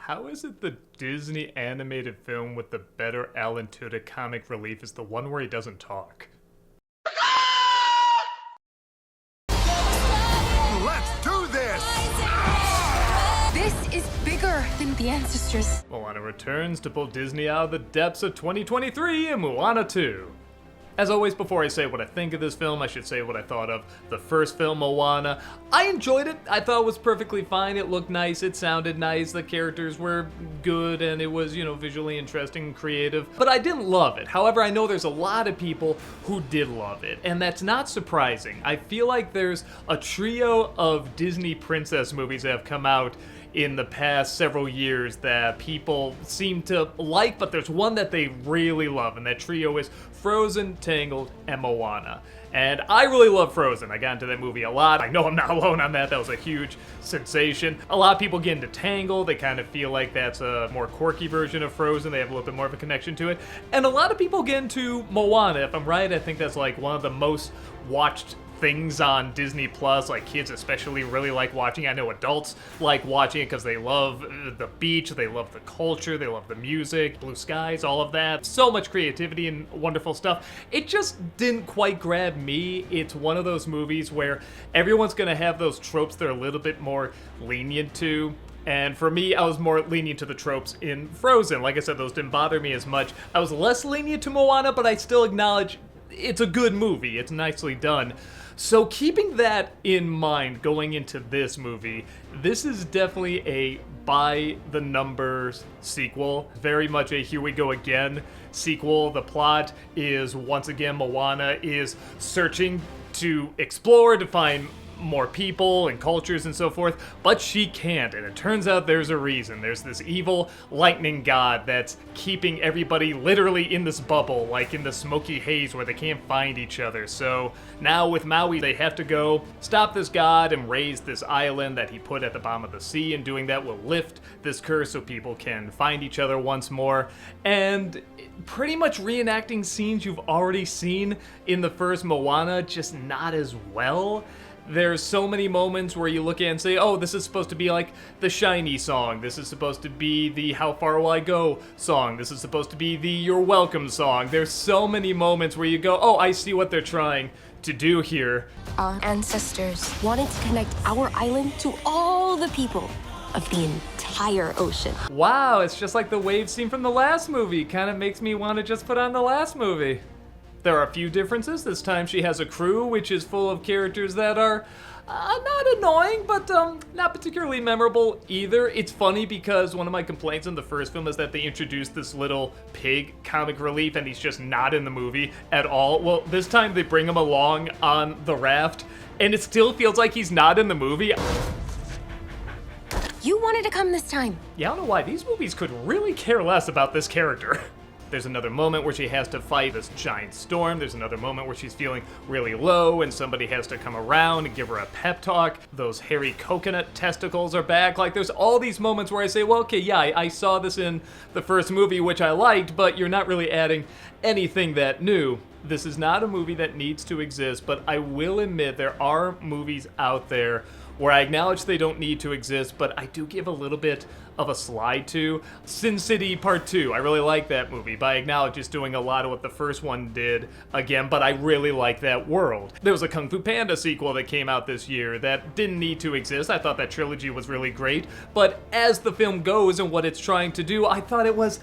How is it the Disney animated film with the better Alan Tudyk comic relief is the one where he doesn't talk? Let's do this! This is bigger than the ancestors. Moana returns to pull Disney out of the depths of 2023 in Moana 2. As always, before I say what I think of this film, I should say what I thought of the first film, Moana. I enjoyed it. I thought it was perfectly fine. It looked nice. It sounded nice. The characters were good, and it was, visually interesting and creative. But I didn't love it. However, I know there's a lot of people who did love it, and that's not surprising. I feel like there's a trio of Disney princess movies that have come out in the past several years that people seem to like, but there's one that they really love, and that trio is Frozen, Tangled, and Moana. And I really love Frozen. I got into that movie a lot. I know I'm not alone on that. That was a huge sensation. A lot of people get into Tangled. They kind of feel like that's a more quirky version of Frozen. They have a little bit more of a connection to it. And a lot of people get into Moana. If I'm right, I think that's like one of the most watched things on Disney Plus. Like, kids especially really like watching. I know adults like watching it because they love the beach, they love the culture, they love the music, blue skies, all of that. So much creativity and wonderful stuff. It just didn't quite grab me. It's one of those movies where everyone's gonna have those tropes they're a little bit more lenient to. And for me, I was more lenient to the tropes in Frozen. Like I said, those didn't bother me as much. I was less lenient to Moana, but I still acknowledge it's a good movie. It's nicely done. So keeping that in mind going into this movie, this is definitely a by the numbers sequel. Very much a here we go again sequel. The plot is, once again, Moana is searching to explore, to find more people and cultures and so forth, but she can't, and it turns out there's a reason. There's this evil lightning god that's keeping everybody literally in this bubble, like in the smoky haze where they can't find each other. So now with Maui, they have to go stop this god and raise this island that he put at the bottom of the sea, and doing that will lift this curse so people can find each other once more. And pretty much reenacting scenes you've already seen in the first Moana, just not as well. There's so many moments where you look at it and say, oh, this is supposed to be like the Shiny song. This is supposed to be the How Far Will I Go song. This is supposed to be the You're Welcome song. There's so many moments where you go, oh, I see what they're trying to do here. Our ancestors wanted to connect our island to all the people of the entire ocean. Wow, it's just like the wave scene from the last movie. Kind of makes me want to just put on the last movie. There are a few differences. This time she has a crew, which is full of characters that are not annoying, but not particularly memorable either. It's funny because one of my complaints in the first film is that they introduced this little pig comic relief and he's just not in the movie at all. Well, this time they bring him along on the raft and it still feels like he's not in the movie. You wanted to come this time. Yeah, I don't know why. These movies could really care less about this character. There's another moment where she has to fight this giant storm. There's another moment where she's feeling really low and somebody has to come around and give her a pep talk. Those hairy coconut testicles are back. Like, there's all these moments where I say, well, okay, yeah, I saw this in the first movie, which I liked, but you're not really adding anything that new. This is not a movie that needs to exist, but I will admit there are movies out there where I acknowledge they don't need to exist, but I do give a little bit of a slide to. Sin City Part 2, I really like that movie, but I acknowledge it's doing a lot of what the first one did again, but I really like that world. There was a Kung Fu Panda sequel that came out this year that didn't need to exist. I thought that trilogy was really great, but as the film goes and what it's trying to do, I thought it was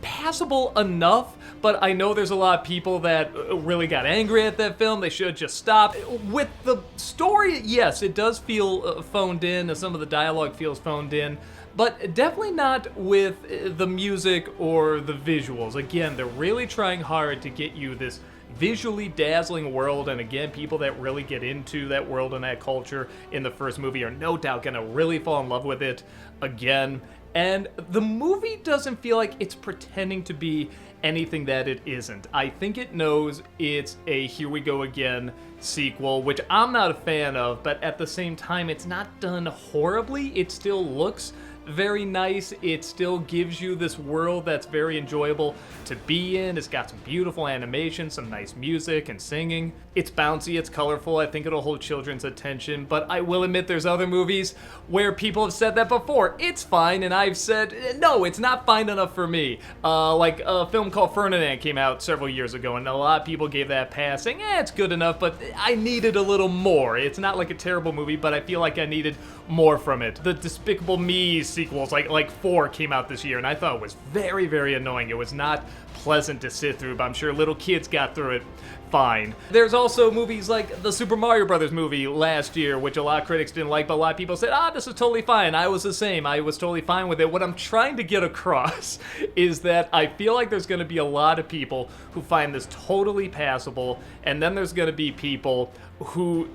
passable enough, but I know there's a lot of people that really got angry at that film. They should just stop. With the story, yes, it does feel phoned in. Some of the dialogue feels phoned in, but definitely not with the music or the visuals. Again, they're really trying hard to get you this visually dazzling world, and again, people that really get into that world and that culture in the first movie are no doubt gonna really fall in love with it again. And the movie doesn't feel like it's pretending to be anything that it isn't. I think it knows it's a Here We Go Again sequel, which I'm not a fan of, but at the same time, it's not done horribly. It still looks very nice. It still gives you this world that's very enjoyable to be in. It's got some beautiful animation, some nice music and singing. It's bouncy, it's colorful. I think it'll hold children's attention, but I will admit there's other movies where people have said that before. It's fine, and I've said, no, it's not fine enough for me. Like a film called Ferdinand came out several years ago, and a lot of people gave that a pass, saying, it's good enough, but I needed a little more. It's not like a terrible movie, but I feel like I needed more from it. The Despicable Me sequels, like 4 came out this year, and I thought it was very, very annoying. It was not pleasant to sit through, but I'm sure little kids got through it fine. There's also movies like the Super Mario Brothers movie last year, which a lot of critics didn't like, but a lot of people said, this is totally fine. I was the same. I was totally fine with it. What I'm trying to get across is that I feel like there's going to be a lot of people who find this totally passable, and then there's going to be people who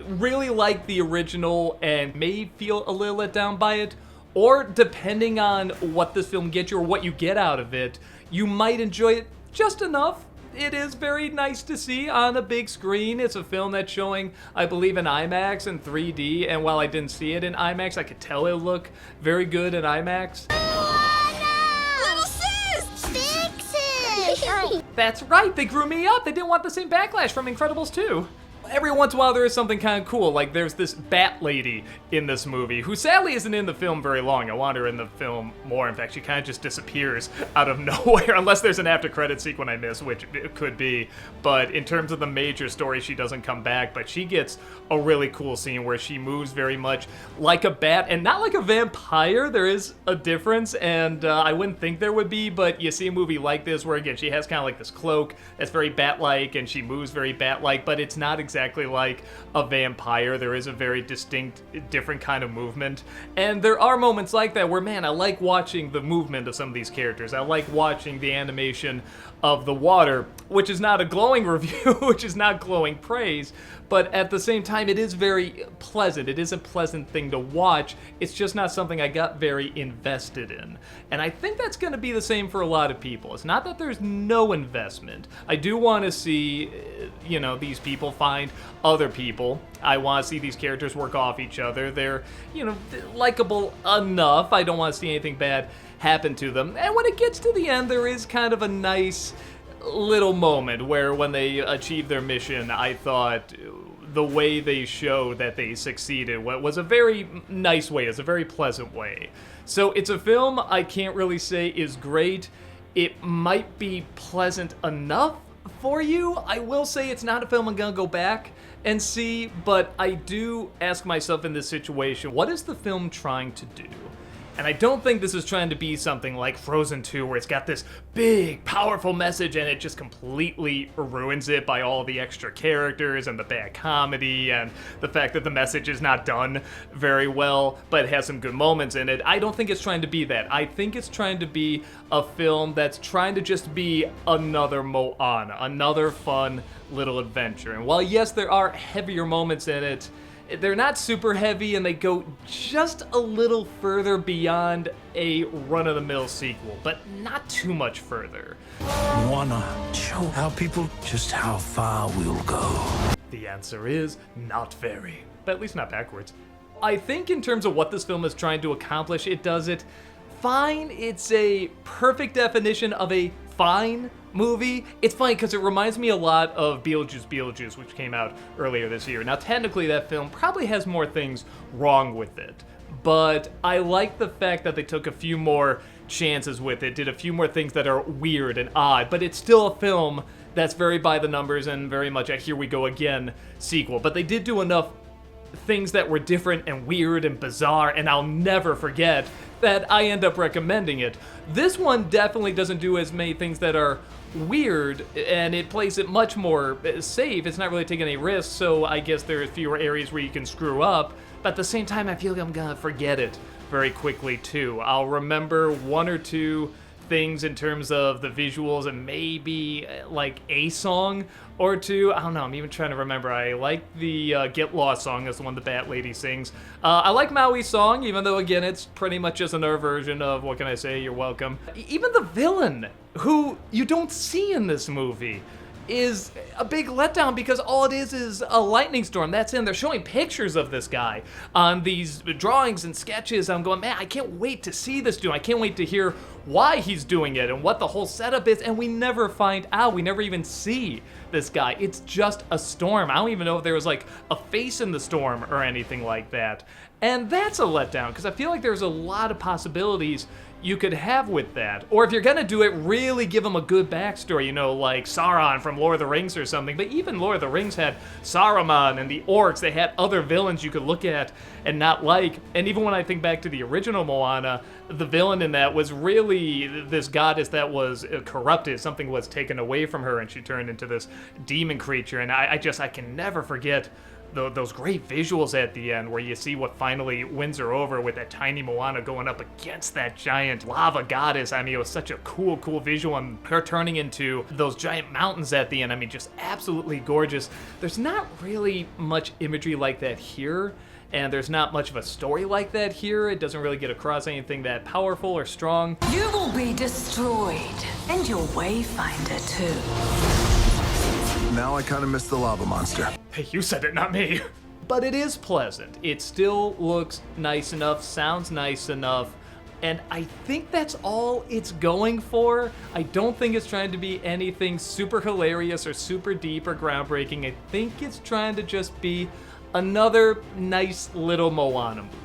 really like the original and may feel a little let down by it, or depending on what this film gets you or what you get out of it, you might enjoy it just enough. It is very nice to see on a big screen. It's a film that's showing, I believe, in IMAX and 3D, and while I didn't see it in IMAX, I could tell it looked very good in IMAX. Moana! Little sis! Fix it! That's right, they grew me up. They didn't want the same backlash from Incredibles 2. Every once in a while there is something kind of cool, like there's this bat lady in this movie, who sadly isn't in the film very long. I want her in the film more. In fact, she kind of just disappears out of nowhere, unless there's an after credit sequence I miss, which it could be. But in terms of the major story, she doesn't come back, but she gets a really cool scene where she moves very much like a bat, and not like a vampire. There is a difference, and I wouldn't think there would be, but you see a movie like this where, again, she has kind of like this cloak that's very bat-like, and she moves very bat-like, but it's not exactly like a vampire. There is a very distinct, different kind of movement. And there are moments like that where, man, I like watching the movement of some of these characters. I like watching the animation of the water, which is not a glowing review, which is not glowing praise, but at the same time, it is very pleasant. It is a pleasant thing to watch. It's just not something I got very invested in. And I think that's going to be the same for a lot of people. It's not that there's no investment. I do want to see, these people find other people. I want to see these characters work off each other. They're, likable enough. I don't want to see anything bad happen to them. And when it gets to the end, there is kind of a nice little moment where when they achieve their mission, I thought the way they showed that they succeeded was a very nice way. It's a very pleasant way. So it's a film I can't really say is great. It might be pleasant enough for you. I will say it's not a film I'm gonna go back and see, but I do ask myself in this situation, what is the film trying to do? And I don't think this is trying to be something like Frozen 2, where it's got this big, powerful message and it just completely ruins it by all the extra characters and the bad comedy and the fact that the message is not done very well, but it has some good moments in it. I don't think it's trying to be that. I think it's trying to be a film that's trying to just be another Moana, another fun little adventure. And while, yes, there are heavier moments in it, they're not super heavy, and they go just a little further beyond a run-of-the-mill sequel, but not too much further. Wanna show our people just how far we'll go. The answer is not very, but at least not backwards. I think in terms of what this film is trying to accomplish, it does it fine. It's a perfect definition of a fine movie. It's funny because it reminds me a lot of Beetlejuice, which came out earlier this year. Now, technically, that film probably has more things wrong with it, but I like the fact that they took a few more chances with it, did a few more things that are weird and odd, but it's still a film that's very by the numbers and very much a here we go again sequel. But they did do enough things that were different and weird and bizarre, and I'll never forget that I end up recommending it. This one definitely doesn't do as many things that are weird, and it plays it much more safe. It's not really taking any risks, so I guess there's fewer areas where you can screw up, but at the same time, I feel like I'm gonna forget it very quickly too. I'll remember one or two things in terms of the visuals and maybe like a song or two. I don't know, I'm even trying to remember. I like the Get Lost song. That's the one the Bat Lady sings. I like Maui's song, even though again it's pretty much just another version of What Can I Say, You're Welcome. Even the villain, who you don't see in this movie, is a big letdown because all it is a lightning storm. That's in. They're showing pictures of this guy on these drawings and sketches. I'm going, man, I can't wait to see this dude. I can't wait to hear why he's doing it and what the whole setup is. And we never find out. We never even see this guy. It's just a storm. I don't even know if there was like a face in the storm or anything like that. And that's a letdown because I feel like there's a lot of possibilities you could have with that. Or if you're gonna do it, really give him a good backstory, you know, like Sauron from Lord of the Rings or something. But even Lord of the Rings had Saruman and the orcs. They had other villains you could look at and not like. And even when I think back to the original Moana, the villain in that was really this goddess that was corrupted. Something was taken away from her and she turned into this demon creature. And I can never forget those great visuals at the end where you see what finally wins her over with that tiny Moana going up against that giant lava goddess. I mean, it was such a cool visual, and her turning into those giant mountains at the end. I mean, just absolutely gorgeous. There's not really much imagery like that here, and there's not much of a story like that here. It doesn't really get across anything that powerful or strong. You will be destroyed, and your wayfinder too. Now I kind of miss the lava monster. Hey, you said it, not me. But it is pleasant. It still looks nice enough, sounds nice enough, and I think that's all it's going for. I don't think it's trying to be anything super hilarious or super deep or groundbreaking. I think it's trying to just be another nice little Moana movie.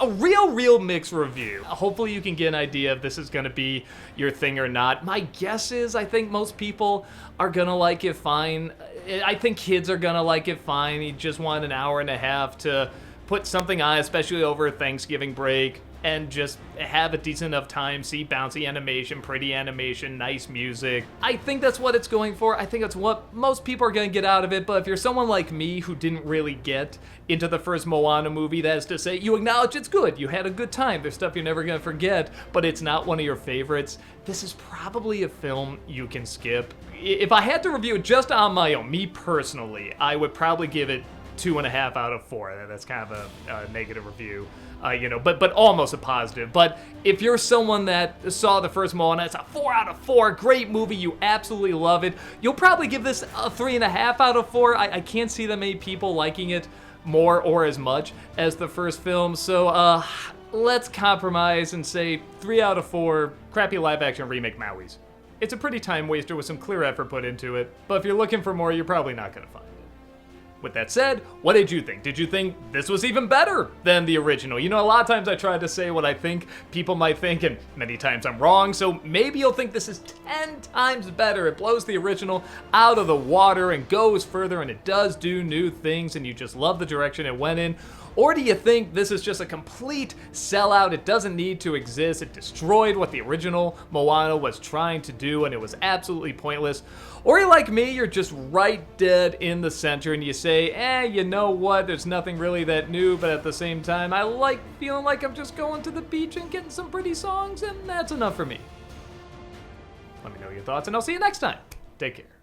A real mixed review. Hopefully you can get an idea if this is going to be your thing or not. My guess is I think most people are going to like it fine. I think kids are going to like it fine. You just want an hour and a half to put something on, especially over Thanksgiving break, and just have a decent enough time, see bouncy animation, pretty animation, nice music. I think that's what it's going for. I think that's what most people are gonna get out of it, but if you're someone like me who didn't really get into the first Moana movie, that is to say, you acknowledge it's good, you had a good time, there's stuff you're never gonna forget, but it's not one of your favorites, this is probably a film you can skip. If I had to review it just on my own, me personally, I would probably give it 2.5 out of 4. That's kind of a negative review, but almost a positive. But if you're someone that saw the first Moana, it's a 4 out of 4, great movie, you absolutely love it, you'll probably give this a 3.5 out of 4. I can't see that many people liking it more or as much as the first film, so let's compromise and say 3 out of 4 crappy live-action remake Mauis. It's a pretty time waster with some clear effort put into it, but if you're looking for more, you're probably not gonna find it. With that said, what did you think? Did you think this was even better than the original? You know, a lot of times I try to say what I think people might think, and many times I'm wrong, so maybe you'll think this is 10 times better. It blows the original out of the water and goes further, and it does do new things, and you just love the direction it went in. Or do you think this is just a complete sellout? It doesn't need to exist. It destroyed what the original Moana was trying to do, and it was absolutely pointless. Or you're like me, you're just right dead in the center, and you say, you know what, there's nothing really that new, but at the same time, I like feeling like I'm just going to the beach and getting some pretty songs, and that's enough for me. Let me know your thoughts, and I'll see you next time. Take care.